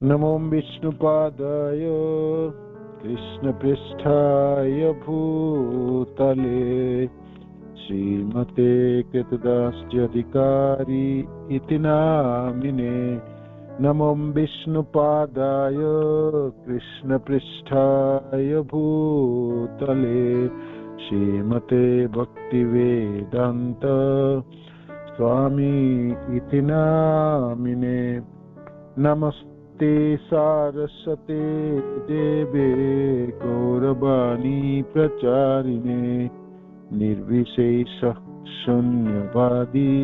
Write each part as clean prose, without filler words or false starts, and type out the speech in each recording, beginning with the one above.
नमो विष्णुपादाय कृष्णपृष्ठाय भूतले श्रीमते कृतदास्यधिकारी इति नामिने। नमो विष्णुपादाय कृष्णपृष्ठाय भूतले श्रीमते भक्तिवेदांत स्वामी इति नामिने। नमस्ते सारस्वते देवे गौरवाणी प्रचारिणे निर्विशेष शून्यवादी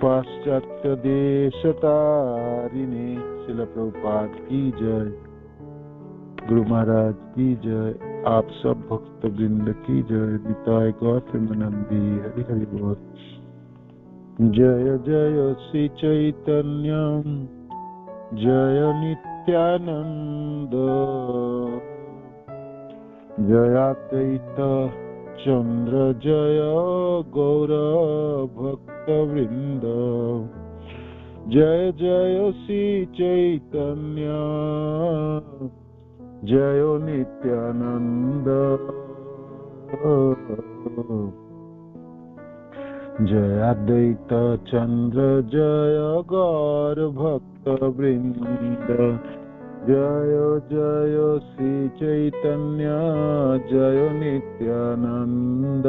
पाश्चात्य देशतारिणे। श्रील प्रभुपाद की जय, गुरु महाराज की जय, आप सब भक्त वृंद की जय। निताय गौतमानंदी हरि हरि बोल। जय जय श्री चैतन्य जय नित्यानंद जयाद्वैत चंद्र जय गौर भक्तवृंद। जय जय श्री चैतन्य जय नित्यानंद जयाद्वैत चंद्र जय गौर भक्तवृंद। जय जय श्री चैतन्य जय नित्यानंद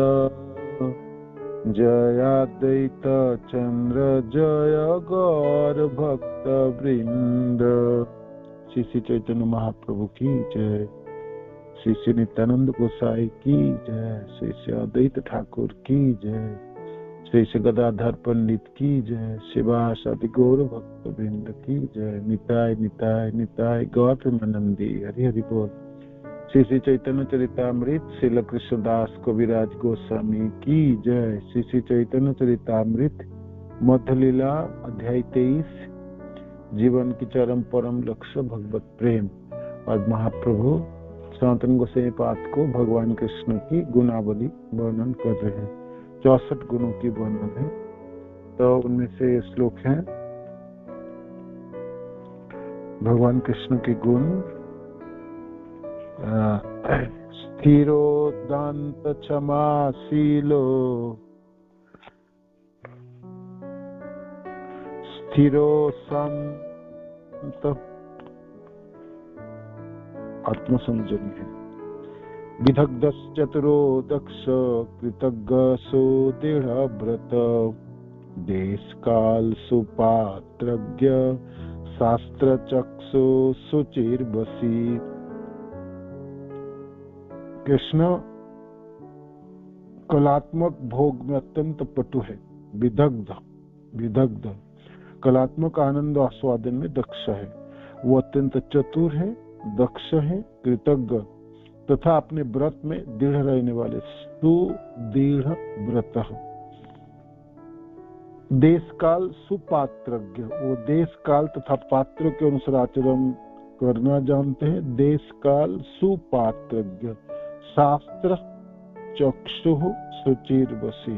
जयाद्वैत चंद्र जय गौर भक्तवृंद। श्री श्री चैतन्य महाप्रभु की जय, श्री श्री नित्यानंद गोसाई की जय, श्री श्री अद्वैत ठाकुर की जय, श्री श्री गदाधर पंडित की जय, शिवास आदि गौर भक्त वृंद की जय। निताय निताय निताय गौतमानंदी हरि हरि बोल। श्री श्री चैतन्य चरितामृत श्रील कृष्णदास कविराज गोस्वामी की जय। श्री श्री चैतन्य चरितामृत मध्य लीला अध्याय 23 जीवन की चरम परम लक्ष्य भगवत प्रेम। और महाप्रभु सनातन गोसाई पाद को भगवान कृष्ण की गुणावली वर्णन कर रहे हैं। 64 गुणों की वर्णन है। तो उनमें से श्लोक हैं भगवान कृष्ण के गुण। स्थिरो दांत क्षमाशीलो स्थिरो शांत आत्मसंयमी है। विदग्धश्चतुरो दक्ष कृतज्ञसो दृढ़व्रत देश काल सुपात्रज्ञ शास्त्र चक्षु सुचिर्वशी। कृष्ण कलात्मक भोग में अत्यंत पटु है। विदग्ध कलात्मक आनंद आस्वादन में दक्ष है। वो अत्यंत चतुर है, दक्ष है, कृतज्ञ तथा अपने व्रत में दृढ़ रहने वाले सुदृढ़ व्रत। देश काल सुपात्रज्ञ, वो देश काल तथा पात्र के अनुसार आचरण करना जानते हैं। देश काल सुपात्रज्ञ शास्त्र चक्षु सुचिर्वशी,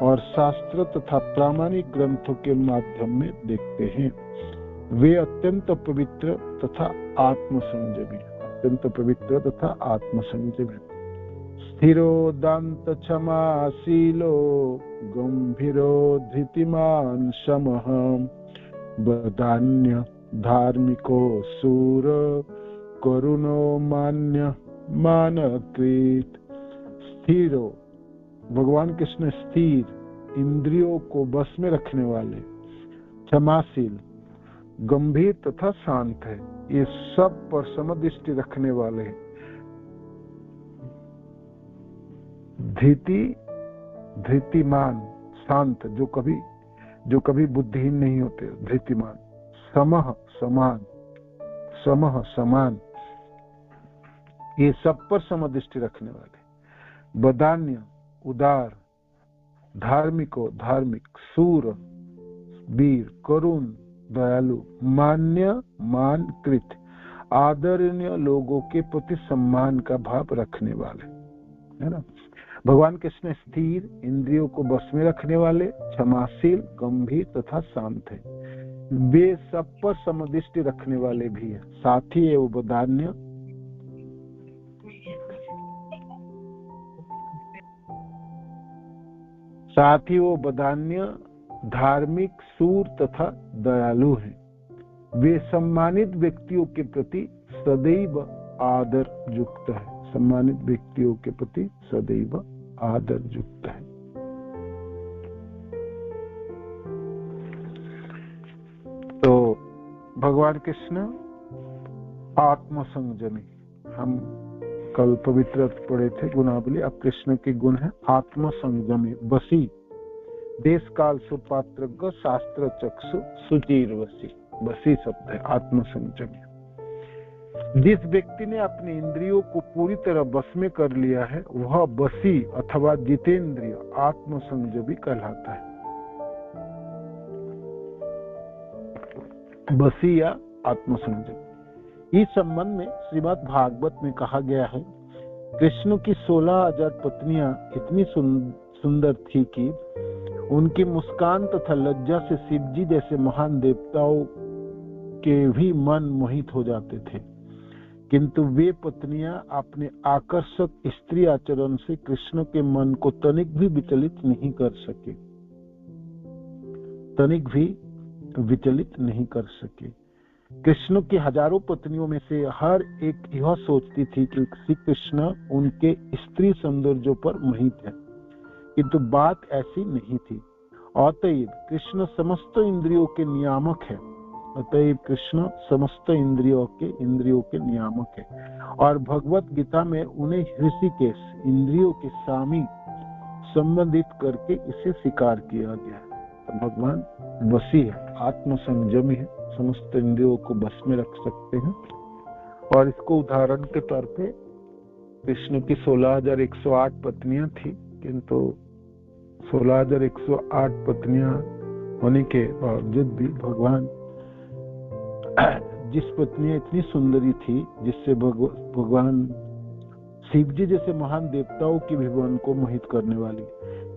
और शास्त्र तथा प्रामाणिक ग्रंथों के माध्यम में देखते हैं। वे अत्यंत पवित्र तथा आत्मसंयमी, अत्यंत पवित्र तथा आत्मसंयमी। स्थिरो दांत क्षमाशीलो गंभीरो धृतिमान समः बदान्य धार्मिको सूर करुणो मान्य मानकृत। स्थिरो, भगवान कृष्ण स्थिर, इंद्रियों को बस में रखने वाले, क्षमाशील, गंभीर तथा शांत है। ये सब पर समदृष्टि रखने वाले हैं। धृतिमान शांत, जो कभी बुद्धिहीन नहीं होते, धृतिमान। समः समान, ये सब पर समदृष्टि रखने वाले। बदान्य उदार, धार्मिक, सूर वीर, करुण दयालु, मान्य मानकृत, आदरणीय लोगों के प्रति सम्मान का भाव रखने वाले, है ना। भगवान कृष्ण स्थिर, इंद्रियों को बस में रखने वाले, क्षमाशील, गंभीर तथा शांत है। वे सब पर समदृष्टि रखने वाले भी है, साथी एवं बधान्य, साथ ही वो बधान्य, धार्मिक, शूर तथा दयालु हैं। वे सम्मानित व्यक्तियों के प्रति सदैव आदर युक्त है, सम्मानित व्यक्तियों के प्रति सदैव आदर युक्त है। तो भगवान कृष्ण आत्मसंयमी, हम कल पवित्र पढ़े थे गुणावली। अब कृष्ण के गुण है आत्मसंयमी, वसी, देश काल सुपात्रज्ञ, शास्त्र चक्षु, सुचिर वसी। वसी शब्द है आत्मसंयमी। जिस व्यक्ति ने अपने इंद्रियों को पूरी तरह बस में कर लिया है वह वसी अथवा जितेंद्रिय आत्मसंयमी कहलाता है। वसी या आत्मसंयमी। इस संबंध में श्रीमद् भागवत में कहा गया है, कृष्ण की 16,000 पत्नियां इतनी सुंदर थी कि उनकी मुस्कान तथा लज्जा से शिवजी जैसे महान देवताओं के भी मन मोहित हो जाते थे, किंतु वे पत्नियां अपने आकर्षक स्त्री आचरण से कृष्ण के मन को तनिक भी विचलित नहीं कर सके, तनिक भी विचलित नहीं कर सके। कृष्ण की हजारों पत्नियों में से हर एक यह सोचती थी कि श्री कृष्ण उनके स्त्री सौंदर्य पर मोहित है, किंतु बात ऐसी नहीं थी। अतएव कृष्ण समस्त इंद्रियों के नियामक है, अतएव कृष्ण समस्त इंद्रियों के नियामक है। और भगवत गीता में उन्हें ऋषिकेश, इंद्रियों के स्वामी संबंधित करके इसे स्वीकार किया गया है। तो भगवान वसी है, आत्मसंयमी है, समस्त इंद्रियों को बस में रख सकते हैं। और इसको उदाहरण के तौर पे कृष्ण की 16,108 पत्नियां थी, किंतु 16,108 पत्नियां होने के बावजूद भी भगवान जिस पत्नियां इतनी सुंदरी थी जिससे भगवान शिवजी जैसे महान देवताओं की भी मन को मोहित करने वाली,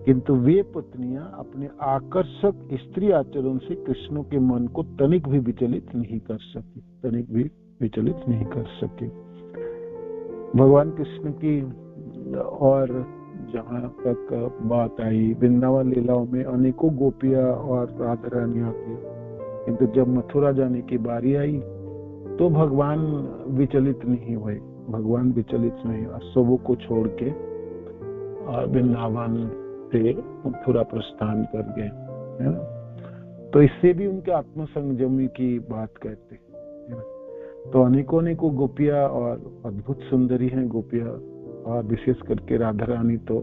किंतु वे पत्नियां अपने आकर्षक स्त्री आचरण से कृष्ण के मन को तनिक भी विचलित नहीं कर सकी, तनिक भी विचलित नहीं कर सकी। भगवान कृष्ण की और जहाँ तक बात आई, वृंदावन लीलाओं में अनेकों गोपियां और राधा रानियां थी, किंतु जब मथुरा जाने की बारी आई तो भगवान विचलित नहीं हुए, भगवान विचलित नहीं हुआ, सबों को छोड़ के वृंदावन से मथुरा प्रस्थान कर गए, है ना। तो इससे भी उनके आत्मसंयमी की बात कहते हैं। तो अनेकों गोपियां और अद्भुत सुंदरी हैं गोपियां, और विशेष करके राधा रानी, तो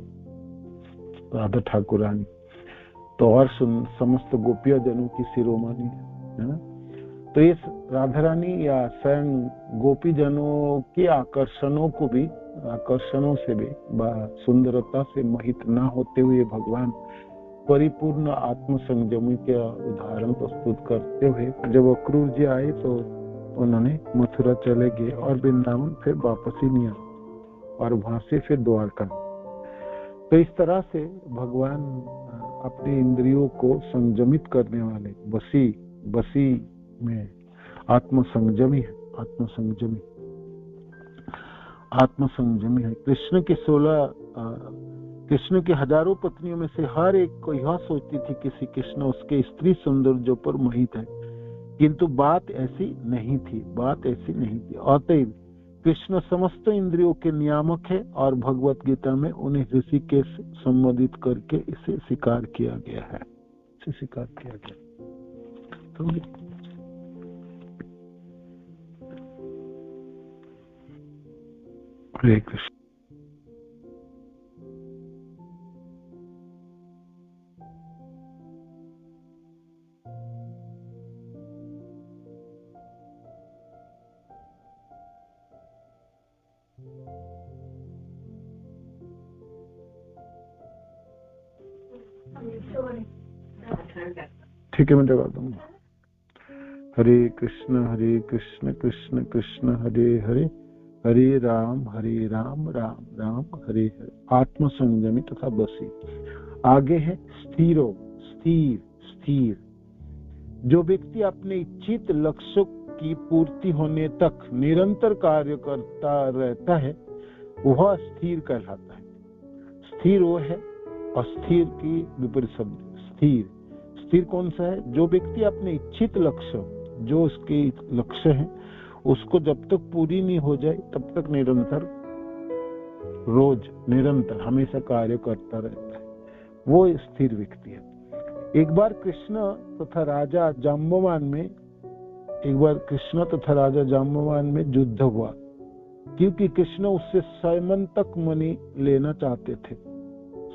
राधा ठाकुर रानी तो और समस्त गोपिया जनों की शिरोमणि है ना। तो इस राधा रानी या स्वयं गोपी जनों के आकर्षणों से भी सुंदरता से मोहित ना होते हुए भगवान परिपूर्ण आत्मसंयमी के उदाहरण प्रस्तुत करते हुए जब अक्रूर जी आए तो उन्होंने मथुरा चले गए और वृंदावन फिर वापस ही नहीं आए, और वहां से फिर द्वारका। तो इस तरह से भगवान अपने इंद्रियों को संयमित करने वाले बसी में आत्मसंयमी है, आत्मसंयमी है। कृष्ण की हजारों पत्नियों में से हर एक को यह सोचती थी कि श्री कृष्ण उसके स्त्री सौंदर्य पर मोहित है, किंतु बात ऐसी नहीं थी। अतएव कृष्ण समस्त इंद्रियों के नियामक है, और भगवत गीता में उन्हें ऋषिकेश संबोधित करके इसे स्वीकार किया गया है, तो हरे कृष्ण। ठीक है, मैं जगा दूंगा। हरे कृष्ण कृष्ण कृष्ण हरे हरे, हरे राम राम राम हरे हरे। आत्म संयमी तथा बसी। आगे है स्थिरो, स्थिर स्थिर। जो व्यक्ति अपने इच्छित लक्ष्य की पूर्ति होने तक निरंतर कार्य करता रहता है वह स्थिर कहलाता है। स्थिर वो है, अस्थिर की विपरीत शब्द स्थिर। स्थिर कौन सा है? जो व्यक्ति अपने इच्छित लक्ष्य, जो उसके लक्ष्य है, उसको जब तक पूरी नहीं हो जाए तब तक निरंतर, रोज निरंतर हमेशा कार्य करता रहता है, वो स्थिर व्यक्ति है। एक बार कृष्ण तथा राजा जाम्बवान में युद्ध हुआ, क्योंकि कृष्ण उससे सैमंतक मणि लेना चाहते थे।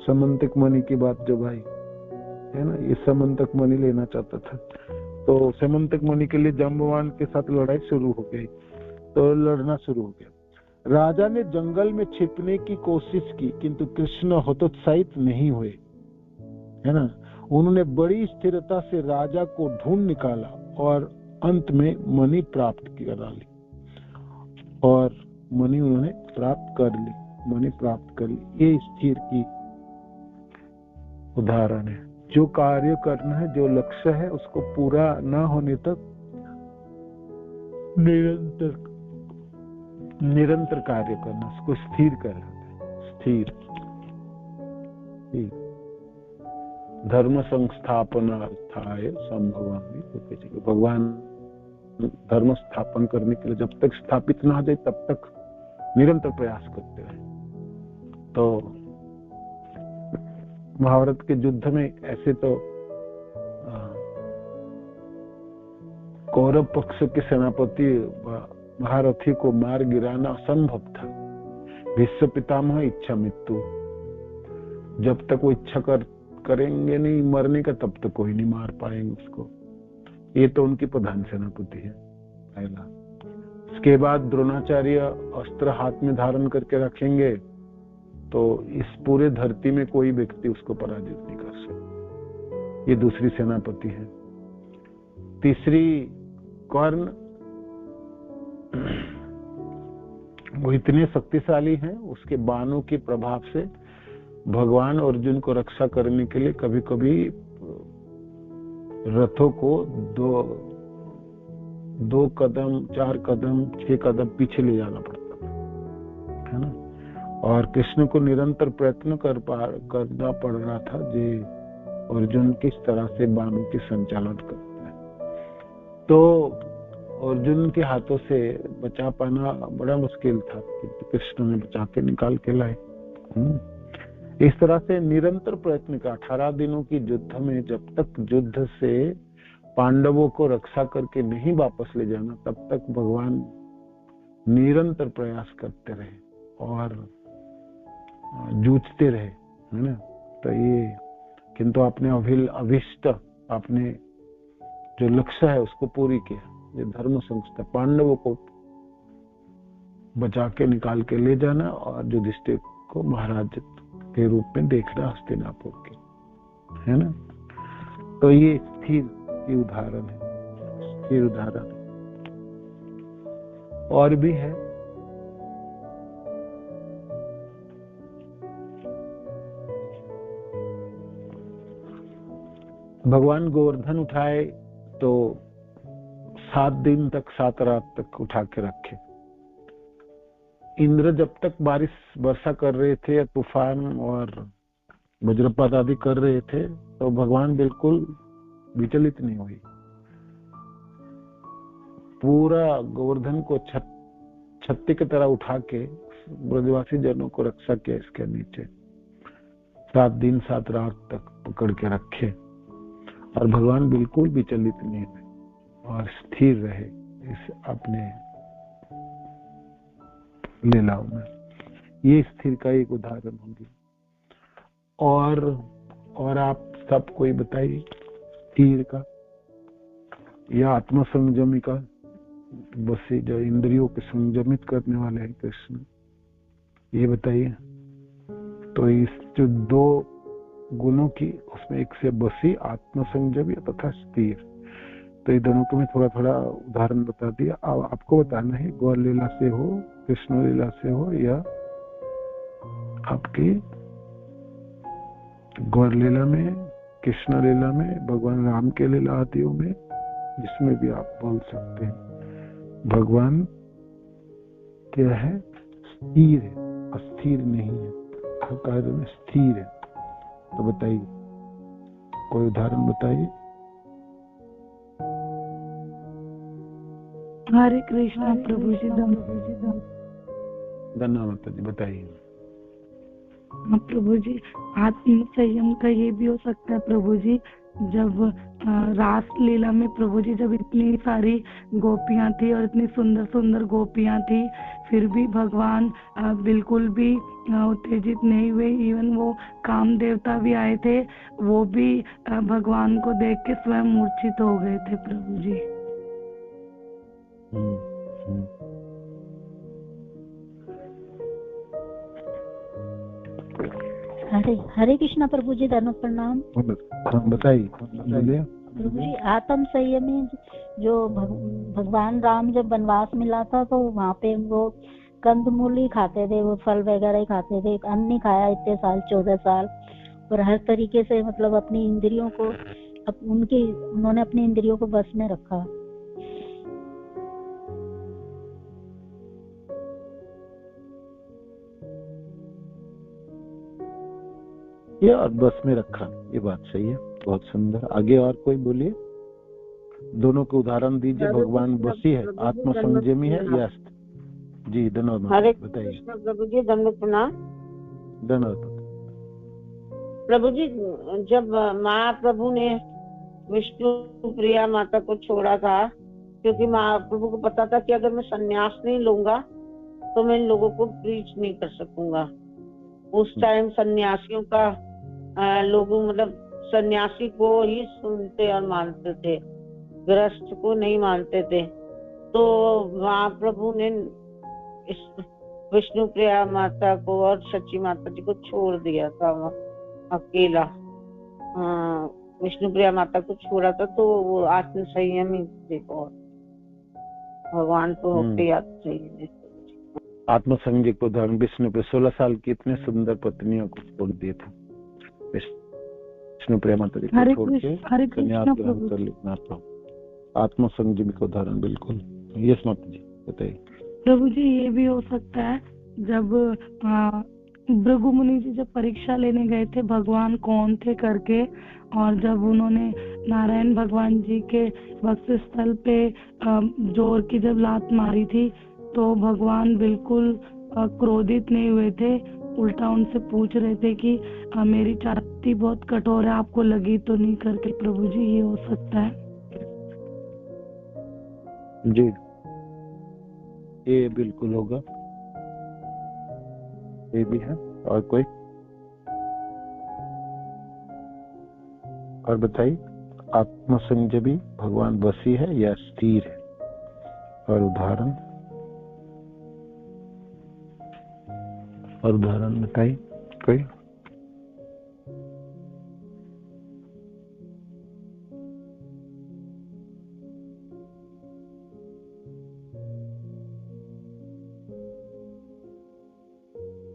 समंतक मणि की बात जो भाई है ना, ये समंतक मणि लेना चाहता था। तो समंतक मणि के लिए जाम्बवान के साथ लड़ाई शुरू हो गई, तो लड़ना शुरू हो गया। राजा ने जंगल में छिपने की कोशिश की, किंतु कृष्ण हतोत्साहित नहीं हुए, है ना। उन्होंने बड़ी स्थिरता से राजा को ढूंढ निकाला और अंत में मणि प्राप्त करा ली, और मणि उन्होंने प्राप्त कर ली। ये स्थिर की उदाहरण है। जो कार्य करना है, जो लक्ष्य है, उसको पूरा ना होने तक निरंतर कार्य करना, उसको स्थिर कहलाता है। स्थिर। धर्म संस्थापनार्थाय संभवामि। भगवान धर्म स्थापन करने के लिए जब तक स्थापित ना हो जाए तब तक निरंतर प्रयास करते रहे। तो महाभारत के युद्ध में ऐसे तो कौरव पक्ष के सेनापति महारथी को मार गिराना असंभव था। भीष्म पितामह इच्छा मृत्यु, जब तक वो इच्छा करेंगे नहीं मरने का तब तक कोई नहीं मार पाएंगे उसको। ये तो उनकी प्रधान सेनापति है पहला। इसके बाद द्रोणाचार्य अस्त्र हाथ में धारण करके रखेंगे तो इस पूरे धरती में कोई व्यक्ति उसको पराजित नहीं कर सकता। ये दूसरी सेनापति है। तीसरी कर्ण, वो इतने शक्तिशाली हैं, उसके बाणों के प्रभाव से भगवान अर्जुन को रक्षा करने के लिए कभी कभी रथों को दो कदम, 4 कदम, 6 कदम पीछे ले जाना पड़ता था, है ना। और कृष्ण को निरंतर प्रयत्न करना पड़ रहा था जे अर्जुन किस तरह से बाणों के संचालन करता है। तो अर्जुन के हाथों से बचा पाना बड़ा मुश्किल था, किंतु कृष्ण ने बचा के निकाल के लाए। इस तरह से निरंतर प्रयत्न का 18 दिनों की युद्ध में जब तक युद्ध से पांडवों को रक्षा करके नहीं वापस ले जाना तब तक भगवान निरंतर प्रयास करते रहे और जूझते रहे, है ना। तो ये किंतु आपने अभिष्ट, आपने जो लक्ष्य है उसको पूरी किया। ये धर्म संस्था, पांडवों को बचा के निकाल के ले जाना और युधिष्ठिर को महाराज के रूप में देखना हस्तिनापुर के, है ना। तो ये स्थिर की उदाहरण है, स्थिर उदाहरण है। और भी है। भगवान गोवर्धन उठाए तो 7 दिन तक, 7 रात तक उठा के रखे। इंद्र जब तक बारिश वर्षा कर रहे थे या तूफान और वज्रपात आदि कर रहे थे तो भगवान बिल्कुल विचलित नहीं हुई। पूरा गोवर्धन को छत्ती की तरह उठा के ब्रजवासी जनों को रक्षा किया। इसके नीचे 7 दिन 7 रात तक पकड़ के रखे और भगवान बिल्कुल विचलित नहीं हुए और स्थिर रहे इस अपने लीलाओं में। ये स्थिर का एक उदाहरण होगी। और आप सब कोई बताइए स्थिर का या आत्म संयमी का, बस जो इंद्रियों के संयमित करने वाले हैं कृष्ण, ये बताइए। तो इस जो 2 गुणों की, उसमें एक से बसी, आत्म संयमी तथा स्थिर, तो ये दोनों को मैं थोड़ा थोड़ा उदाहरण बता दिया। अब आपको बताना है गौर लीला से हो, कृष्ण लीला से हो, या आपकी गौर लीला में, कृष्ण लीला में, भगवान राम के लीला आदियों में, जिसमें भी आप बोल सकते हैं। भगवान क्या है? स्थिर है, अस्थिर नहीं है, हर कार्य में स्थिर है। तो बताइए, कोई उदाहरण बताइए। हरे कृष्णा प्रभु जी। धन्यवाद जी, बताइए। हाँ प्रभु जी, आत्म संयम का ये भी हो सकता है प्रभु जी, जब रास लीला में प्रभु जी जब इतनी सारी गोपियां थी और इतनी सुंदर सुंदर गोपियां थी, फिर भी भगवान बिल्कुल भी उत्तेजित नहीं हुए। इवन वो काम देवता भी आए थे, वो भी भगवान को देख के स्वयं मूर्छित हो गए थे प्रभु जी। हरे कृष्णा प्रभु जी, धर्म प्रणाम। बताइए प्रभु जी, आत्म संयमी जो भगवान राम जब वनवास मिला था तो वहाँ पे वो कंदमूल ही खाते थे, वो फल वगैरह ही खाते थे, अन्न नहीं खाया इतने साल, 14 साल। और हर तरीके से मतलब अपनी इंद्रियों को उन्होंने अपनी इंद्रियों को बस में रखा। ये और बस में रखा, ये बात सही है, बहुत सुंदर। आगे और कोई बोलिए, दोनों को उदाहरण दीजिए। भगवान बसी है, आत्म संयमी है या? जी धन्यवाद, बताइए। प्रभु जी धन्यवाद। प्रभु जी, जब महाप्रभु ने विष्णु प्रिया माता को छोड़ा था, क्योंकि महाप्रभु को पता था कि अगर मैं संन्यास नहीं लूंगा तो मैं इन लोगों को प्रीच नहीं कर सकूंगा। उस टाइम सन्यासियों का लोगों मतलब सन्यासी को ही सुनते और मानते थे, गृहस्थ को नहीं मानते थे। तो महाप्रभु ने इस विष्णु प्रिया माता को और सच्ची माता जी को छोड़ दिया था, अकेला विष्णु प्रिया माता को छोड़ा था। तो वो आत्म संयमी थे और भगवान को होते आत्म संयम को उदाहरण विष्णु पे 16 साल की इतने सुंदर पत्नियों को छोड़ दिए थे, विष्णु प्रिया माता जी को छोड़ के संन्यास ग्रहण कर लेना था। आत्म संयम को उदाहरण बिल्कुल। यस माता जी, बताइए। प्रभु जी, ये भी हो सकता है जब भृगु मुनि जी जब परीक्षा लेने गए थे भगवान कौन थे करके, और जब उन्होंने नारायण भगवान जी के वक्ष स्थल पे जोर की जब लात मारी थी, तो भगवान बिल्कुल क्रोधित नहीं हुए थे, उल्टा उनसे पूछ रहे थे कि मेरी छाती बहुत कठोर है, आपको लगी तो नहीं करके। प्रभु जी, ये हो सकता है जी, ये बिल्कुल होगा, ये भी है। और कोई और बताइए। आत्मसंयमी भगवान बसी है या स्थिर है? और उदाहरण बताइए कोई।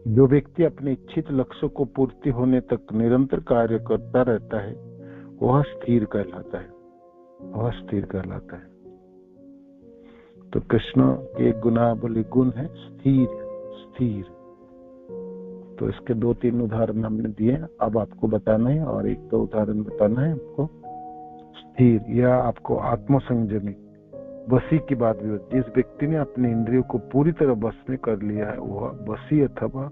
जो व्यक्ति अपने इच्छित लक्ष्य को पूर्ति होने तक निरंतर कार्य करता रहता है वह स्थिर कहलाता है, वह स्थिर कहलाता है। तो कृष्ण के एक गुणावली गुण है स्थिर। तो इसके 2-3 उदाहरण हमने दिए, अब आपको बताना है और 1-2 उदाहरण बताना है आपको। स्थिर या आपको आत्मसंयमी बसी की बात भी, जिस व्यक्ति ने अपने इंद्रियों को पूरी तरह बस में कर लिया है वह बसी अथवा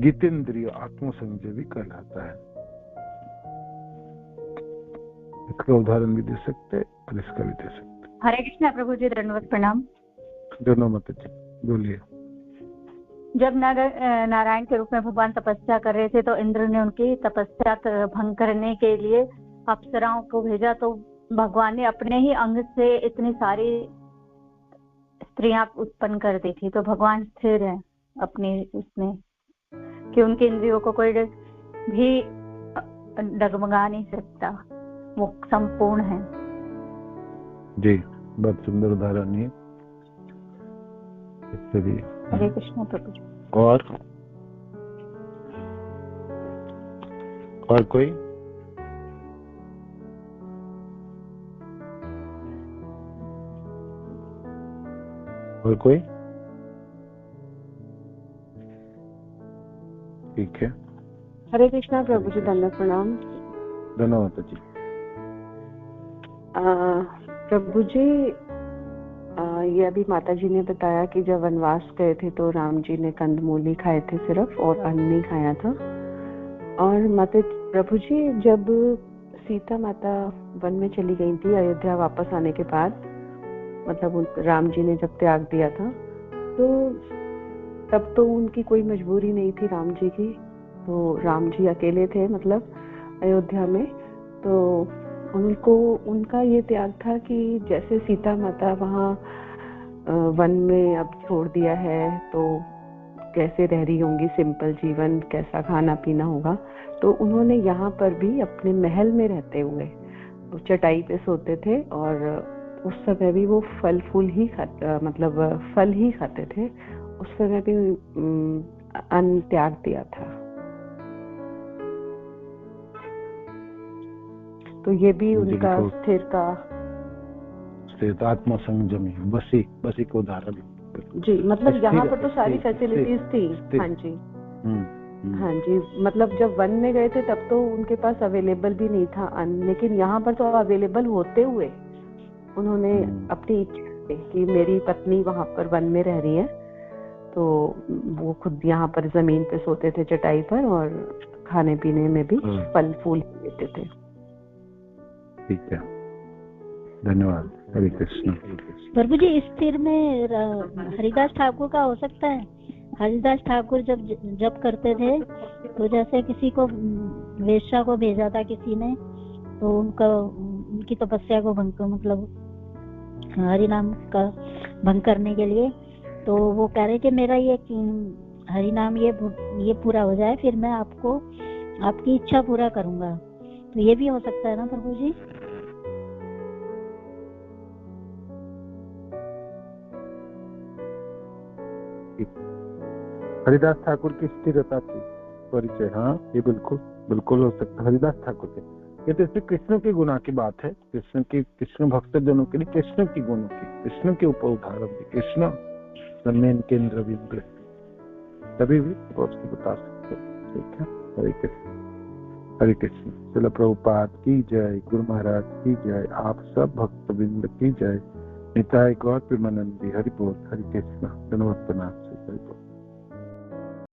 जितेंद्रिय आत्मसंयमी कहलाता है। इसका उदाहरण भी दे सकते और इसका भी दे सकते। हरे कृष्णा प्रभु जी, धन्यवाद प्रणाम। दोनों मत जी, बोलिए। जब नारायण के रूप में भगवान तपस्या कर रहे थे तो इंद्र ने उनकी तपस्या भंग करने के लिए अप्सराओं को भेजा, तो भगवान ने अपने ही अंग से इतनी सारी स्त्रियां उत्पन्न कर दी थी। तो भगवान स्थिर है अपनी उसमें, कि उनकी इंद्रियों को कोई भी डगमगा नहीं सकता, वो संपूर्ण है। जी, बहुत सुंदर उदाहरण है। इससे भी हरे कृष्ण प्रभु जी। और कोई? और कोई? ठीक है। हरे कृष्णा प्रभु जी, धन्यवाद, प्रणाम। धन्यवाद जी। प्रभु जी, ये अभी माता जी ने बताया कि जब वनवास गए थे तो राम जी ने कंदमूल ही खाए थे सिर्फ, और अन्न नहीं खाया था। और माता प्रभु जी, जब सीता माता वन में चली गई थी अयोध्या वापस आने के बाद, मतलब राम जी ने जब त्याग दिया था, तो तब तो उनकी कोई मजबूरी नहीं थी राम जी की, तो राम जी अकेले थे मतलब अयोध्या में। तो उनको उनका ये त्याग था कि जैसे सीता माता वहाँ वन में अब छोड़ दिया है तो कैसे रह रही होंगी, सिंपल जीवन, कैसा खाना पीना होगा। तो उन्होंने यहाँ पर भी अपने महल में रहते हुए चटाई पे सोते थे, और उस समय भी वो फल फूल ही मतलब फल ही खाते थे। उस समय भी अन्न त्याग दिया था। तो ये भी उनका स्थिर आत्मा संयम है, बसी को उदाहरण जी। मतलब यहाँ पर तो सारी फैसिलिटीज थी। हाँ जी, हाँ जी। मतलब जब वन में गए थे तब तो उनके पास अवेलेबल भी नहीं था अन्न, लेकिन यहाँ पर तो अवेलेबल होते हुए उन्होंने अपनी इच्छा कि मेरी पत्नी वहां पर वन में रह रही है, तो वो खुद यहाँ पर जमीन पे सोते थे चटाई पर, और खाने पीने में भी फल फूल लेते थे। ठीक है, धन्यवाद। हरे कृष्ण। प्रभु जी, स्थिर में हरिदास ठाकुर का हो सकता है? हरिदास ठाकुर जब करते थे तो जैसे किसी को वेश्या को भेजा था किसी ने, तो उनकी तपस्या को भंग, मतलब हरि नाम का भंग करने के लिए, तो वो कह रहे कि मेरा ये हरि नाम ये पूरा हो जाए, फिर मैं आपको आपकी इच्छा पूरा करूंगा। तो ये भी हो सकता है ना प्रभु जी? हरिदास ठाकुर की स्थिरता की परिचय, हाँ ये बिल्कुल हो सकता है हरिदास ठाकुर के। ये तो इसमें कृष्ण के गुणा की बात है, कृष्ण भक्त जनों के लिए कृष्ण की गुणों की, कृष्ण के ऊपर उदाहरण दी। कृष्ण मेन केंद्र बिंदु, तभी भी उसकी बता सकते। ठीक है, हरे कृष्ण। हरे कृष्ण। श्रील प्रभुपाद की जय, गुरु महाराज की जय, आप सब भक्त बिंद की जय। निताय गौर प्रेमानंदी। हरि बोल। हरे कृष्ण। धन्यवाद। प्रणाम।